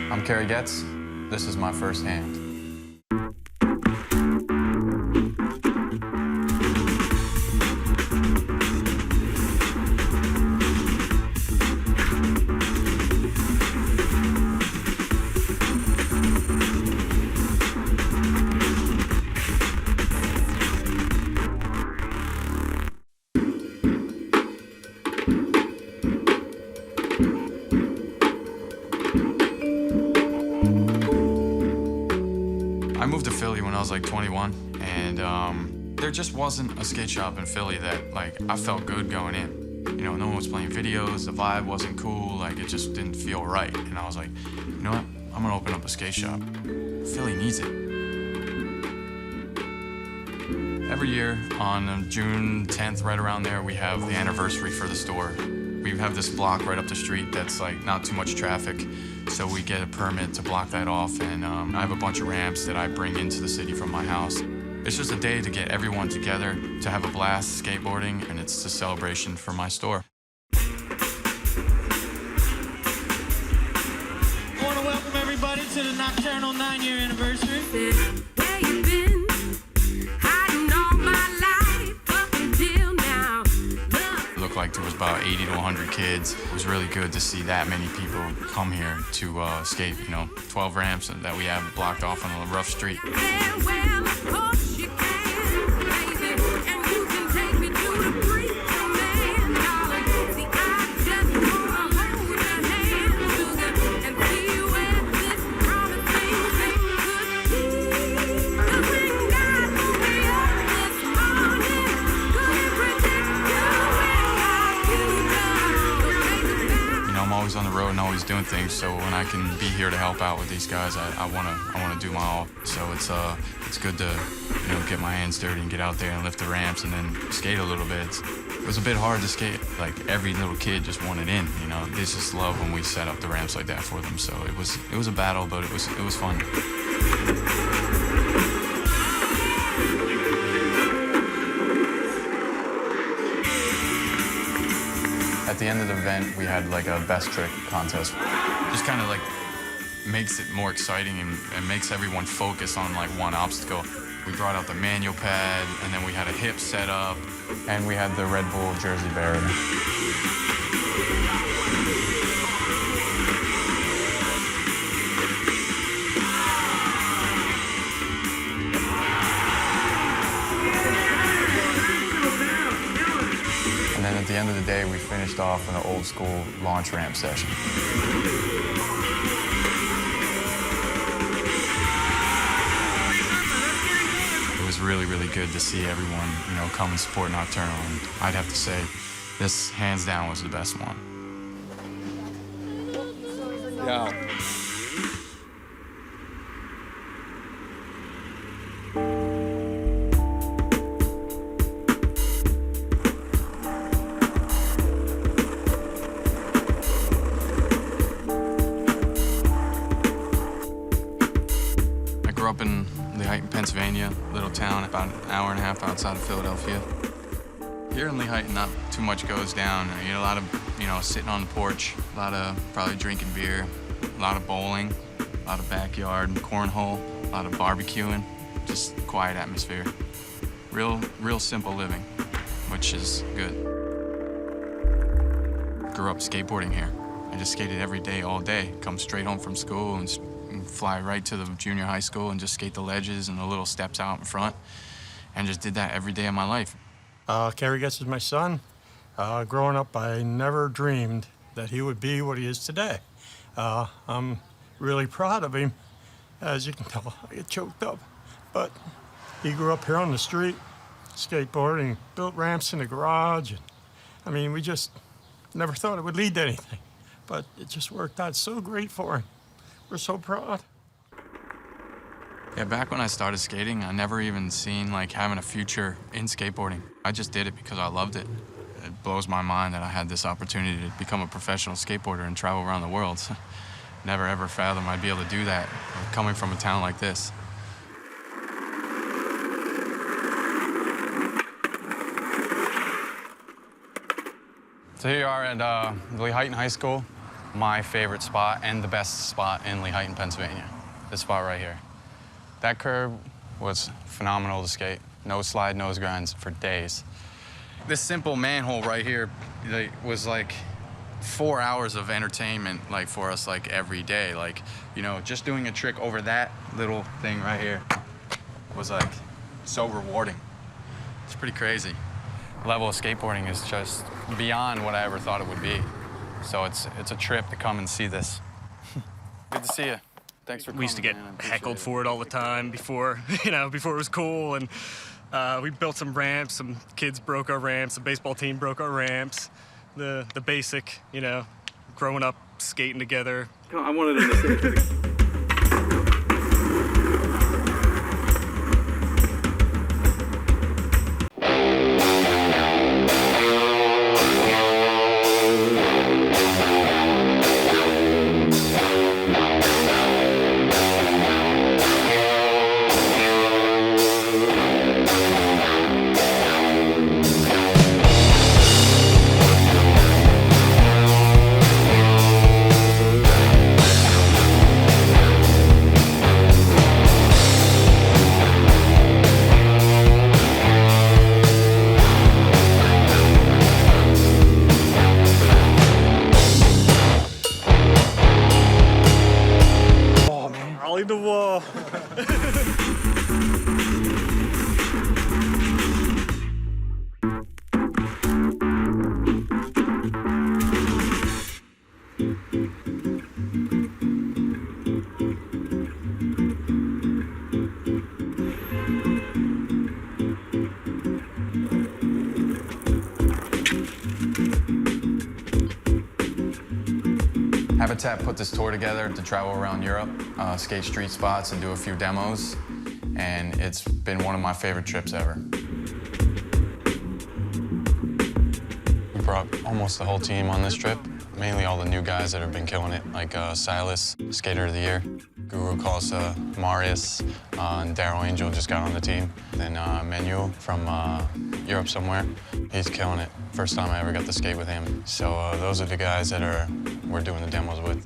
I'm Kerry Getz. This is my first hand. I moved to Philly when I was like 21, and there just wasn't a skate shop in Philly that I felt good going in. You know, no one was playing videos, the vibe wasn't cool, it just didn't feel right. And I was like, you know what, I'm gonna open up a skate shop. Philly needs it. Every year on June 10th, right around there, we have the anniversary for the store. We have this block right up the street that's not too much traffic, so we get a permit to block that off, and I have a bunch of ramps that I bring into the city from my house. It's just a day to get everyone together, to have a blast skateboarding, and it's a celebration for my store. I want to welcome everybody to the Nocturnal 9-year anniversary. Where you been? Hiding all my life up until now. It looked like there was about 80 to 100 kids. It was really good to see that many people come here to skate, 12 ramps that we have blocked off on a rough street. Well, of course you can, baby. And you can take me to the preacher man, darling. See, I just wanna hold your hand, sugar, and see where this promising thing could be. 'Cause when God woke me up this morning, couldn't predict you like you done. I'm always on the road and always doing things, so when I can be here to help out with these guys, I wanna do my all. So it's good to get my hands dirty and get out there and lift the ramps and then skate a little bit. It was a bit hard to skate. Every little kid just wanted in. They just love when we set up the ramps like that for them. So it was a battle, but it was fun. At the end of the event, we had a best trick contest. Just kind of makes it more exciting and makes everyone focus on one obstacle. We brought out the manual pad, and then we had a hip set up, and we had the Red Bull jersey barrier. And then at the end of the day, we finished off in an old school launch ramp session. It was really, really good to see everyone, come and support Nocturnal. And I'd have to say, this hands down was the best one. Yeah. I grew up in Lehighton, Pennsylvania, little town about an hour and a half outside of Philadelphia. Here in Lehighton, not too much goes down. You get a lot of, sitting on the porch, a lot of probably drinking beer, a lot of bowling, a lot of backyard cornhole, a lot of barbecuing, just quiet atmosphere. Real simple living, which is good. Grew up skateboarding here. I just skated every day, all day. Come straight home from school and fly right to the junior high school and just skate the ledges and the little steps out in front, and just did that every day of my life. Kerry Getz is my son. Growing up, I never dreamed that he would be what he is today. I'm really proud of him. As you can tell, I get choked up. But he grew up here on the street, skateboarding, built ramps in the garage. And, we just never thought it would lead to anything. But it just worked out so great for him. We're so proud. Yeah, back when I started skating, I never even seen having a future in skateboarding. I just did it because I loved it. It blows my mind that I had this opportunity to become a professional skateboarder and travel around the world. Never ever fathomed I'd be able to do that coming from a town like this. So here you are at Lehighton High School. my favorite spot and the best spot in Lehighton, Pennsylvania. This spot right here. That curb was phenomenal to skate. No slide, nose grinds for days. This simple manhole right here was like 4 hours of entertainment, like for us, like every day. Like, you know, just doing a trick over that little thing right here was like so rewarding. It's pretty crazy. The level of skateboarding is just beyond what I ever thought it would be. So it's a trip to come and see this. Good to see you. Thanks for coming. We used to get heckled for it all the time before, before it was cool. And we built some ramps. Some kids broke our ramps. The baseball team broke our ramps. The basic, growing up, skating together. I wanted him to say Ollie the wall. Habitat put this tour together to travel around Europe, skate street spots and do a few demos, and it's been one of my favorite trips ever. We brought almost the whole team on this trip, mainly all the new guys that have been killing it, like Silas, Skater of the Year, Guru Kalsa, Marius, and Daryl Angel just got on the team. Then Manuel from Europe somewhere, he's killing it. First time I ever got to skate with him. So those are the guys that we're doing the demos with.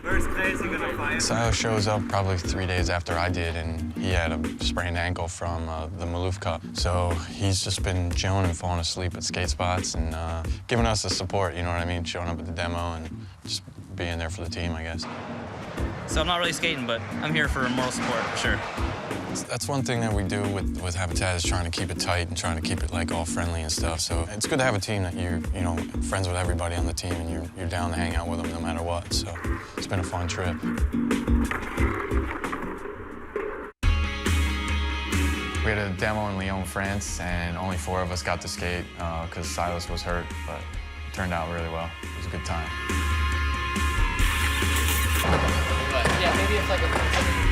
Where's Crazy gonna find? Silas shows up probably 3 days after I did, and he had a sprained ankle from the Maloof Cup. So he's just been chilling and falling asleep at skate spots and giving us the support, you know what I mean? Showing up at the demo and just being there for the team, I guess. So I'm not really skating, but I'm here for moral support, for sure. That's one thing that we do with Habitat is trying to keep it tight and trying to keep it like all friendly and stuff. So it's good to have a team that you're friends with everybody on the team and you're down to hang out with them no matter what. So it's been a fun trip. We had a demo in Lyon, France, and only 4 of us got to skate because Silas was hurt, but it turned out really well. It was a good time. But yeah, maybe it's like a...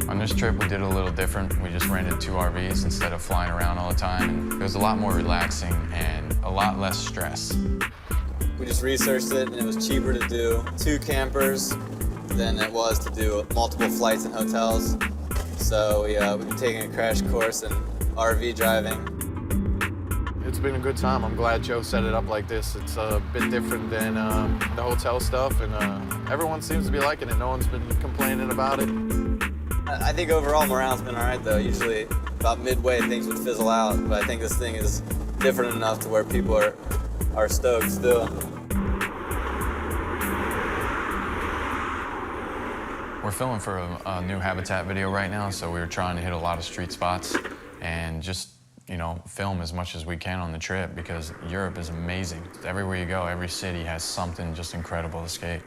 On this trip, we did it a little different. We just rented 2 RVs instead of flying around all the time. And it was a lot more relaxing and a lot less stress. We just researched it, and it was cheaper to do 2 campers than it was to do multiple flights and hotels. So we've been taking a crash course in RV driving. it's been a good time. I'm glad Joe set it up like this. It's a bit different than the hotel stuff, and everyone seems to be liking it. No one's been complaining about it. I think overall morale's been all right, though. Usually about midway things would fizzle out, but I think this thing is different enough to where people are stoked still. We're filming for a new Habitat video right now, so we were trying to hit a lot of street spots and just, you know, film as much as we can on the trip because Europe is amazing. Everywhere you go, every city has something just incredible to skate.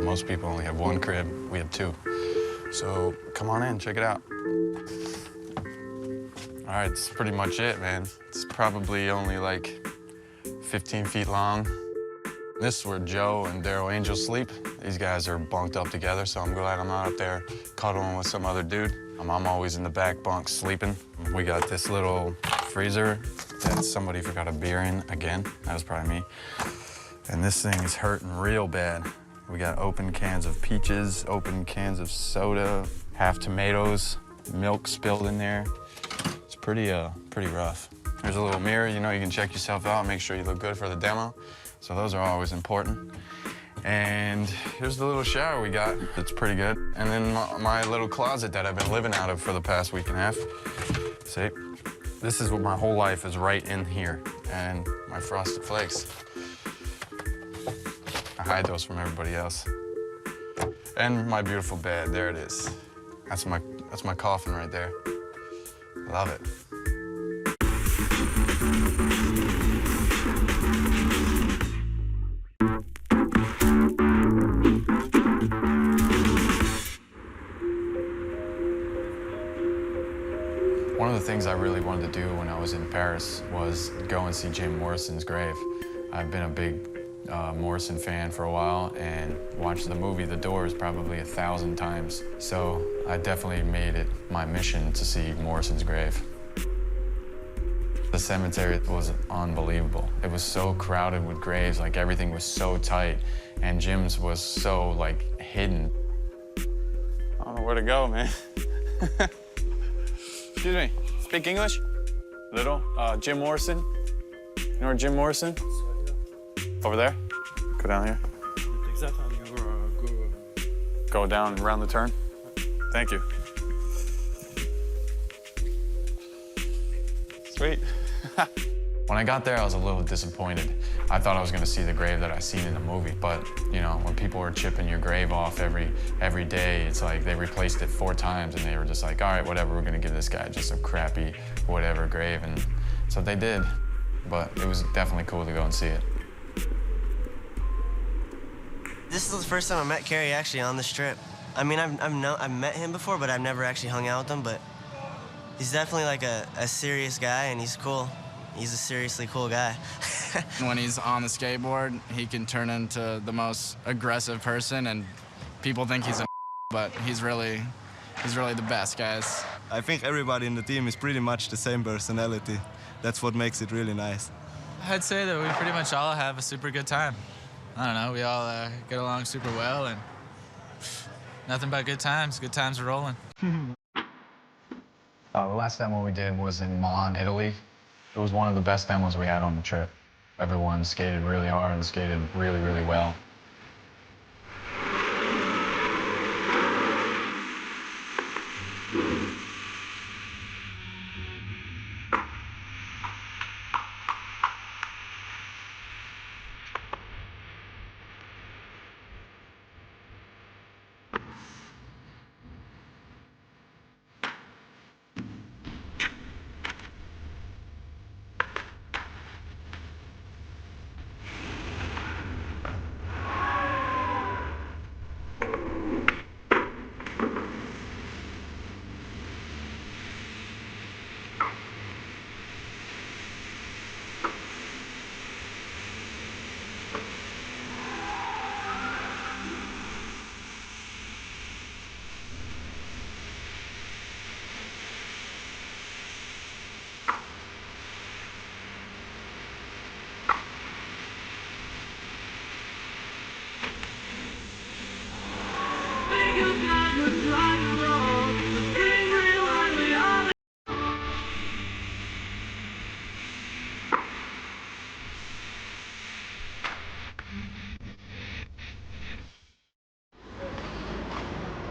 Most people only have one crib, we have two. So come on in, check it out. All right, that's pretty much it, man. It's probably only like 15 feet long. This is where Joe and Daryl Angel sleep. These guys are bunked up together, so I'm glad I'm not up there cuddling with some other dude. I'm always in the back bunk sleeping. We got this little freezer that somebody forgot a beer in again. That was probably me. And this thing is hurting real bad. We got open cans of peaches, open cans of soda, half tomatoes, milk spilled in there. It's pretty rough. There's a little mirror, you know, you can check yourself out, make sure you look good for the demo. So those are always important. And here's the little shower we got. It's pretty good. And then my little closet that I've been living out of for the past week and a half. See, this is what my whole life is right in here. And my Frosted Flakes. I hide those from everybody else. And my beautiful bed, there it is. That's my coffin right there. Love it. One of the things I really wanted to do when I was in Paris was go and see Jim Morrison's grave. I've been a big Morrison fan for a while and watched the movie The Doors probably 1,000 times. So I definitely made it my mission to see Morrison's grave. The cemetery was unbelievable. It was so crowded with graves, like everything was so tight, and Jim's was so like hidden. I don't know where to go, man. Excuse me, speak English? Little? Jim Morrison? You know where Jim Morrison? Over there? Go down here. Go down around the turn? Thank you. Sweet. When I got there, I was a little disappointed. I thought I was gonna see the grave that I seen in the movie, but you know, when people were chipping your grave off every day, it's like they replaced it 4 times and they were just like, all right, whatever, we're gonna give this guy just a crappy whatever grave, and so they did. But it was definitely cool to go and see it. This is the first time I met Kerry actually on this trip. I mean, I've met him before, but I've never actually hung out with him, but he's definitely like a serious guy, and he's cool. He's a seriously cool guy. When he's on the skateboard, he can turn into the most aggressive person, and people think he's a but he's really the best, guys. I think everybody in the team is pretty much the same personality. That's what makes it really nice. I'd say that we pretty much all have a super good time. I don't know, we all get along super well, and nothing but good times. Good times are rolling. The last demo we did was in Milan, Italy. It was one of the best demos we had on the trip. Everyone skated really hard and skated really, really well.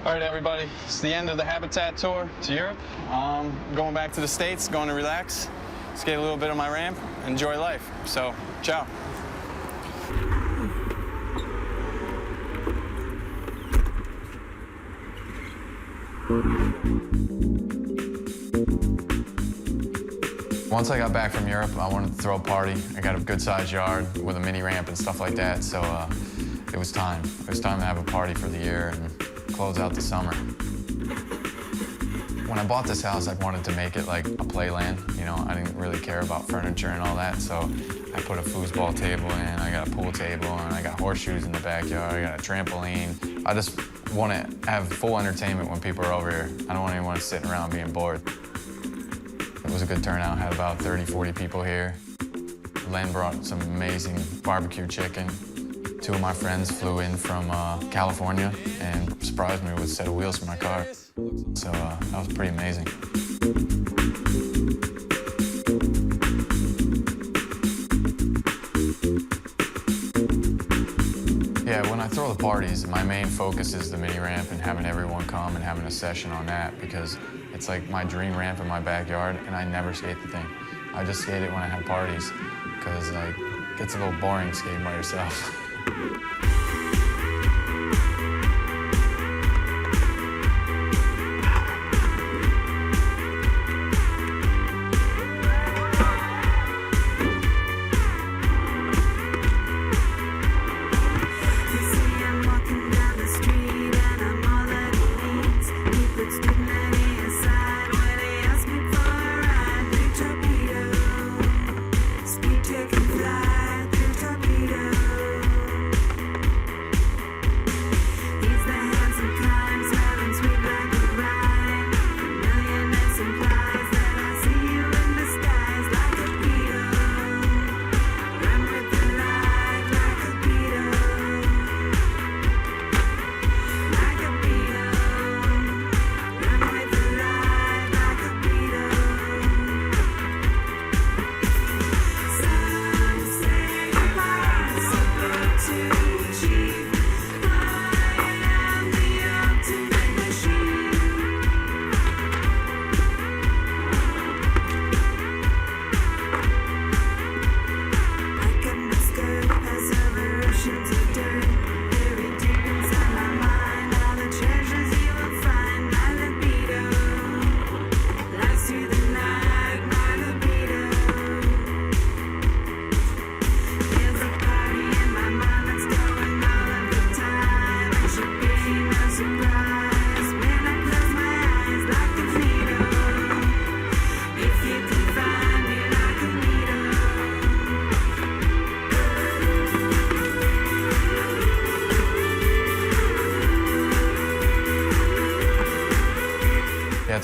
All right, everybody, it's the end of the Habitat tour to Europe. Going back to the States, going to relax, skate a little bit on my ramp, enjoy life. So, ciao. Once I got back from Europe, I wanted to throw a party. I got a good-sized yard with a mini ramp and stuff like that, so it was time. It was time to have a party for the year and close out the summer. When I bought this house, I wanted to make it like a playland. You know, I didn't really care about furniture and all that, so I put a foosball table in, I got a pool table, and I got horseshoes in the backyard, I got a trampoline. I just want to have full entertainment when people are over here. I don't want anyone sitting around being bored. It was a good turnout, had about 30, 40 people here. Len brought some amazing barbecue chicken. 2 of my friends flew in from California and surprised me with a set of wheels for my car. So that was pretty amazing. Yeah, when I throw the parties, my main focus is the mini ramp and having everyone come and having a session on that, because it's like my dream ramp in my backyard, and I never skate the thing. I just skate it when I have parties, because like, it gets a little boring skating by yourself.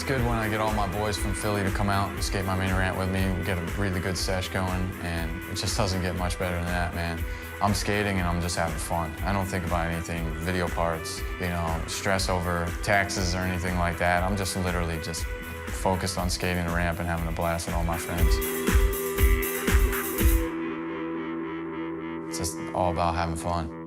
good when I get all my boys from Philly to come out and skate my mini ramp with me. We get a really good sesh going, and it just doesn't get much better than that, man. I'm skating and I'm just having fun. I don't think about anything, video parts, you know, stress over taxes or anything like that. I'm just literally just focused on skating the ramp and having a blast with all my friends. It's just all about having fun.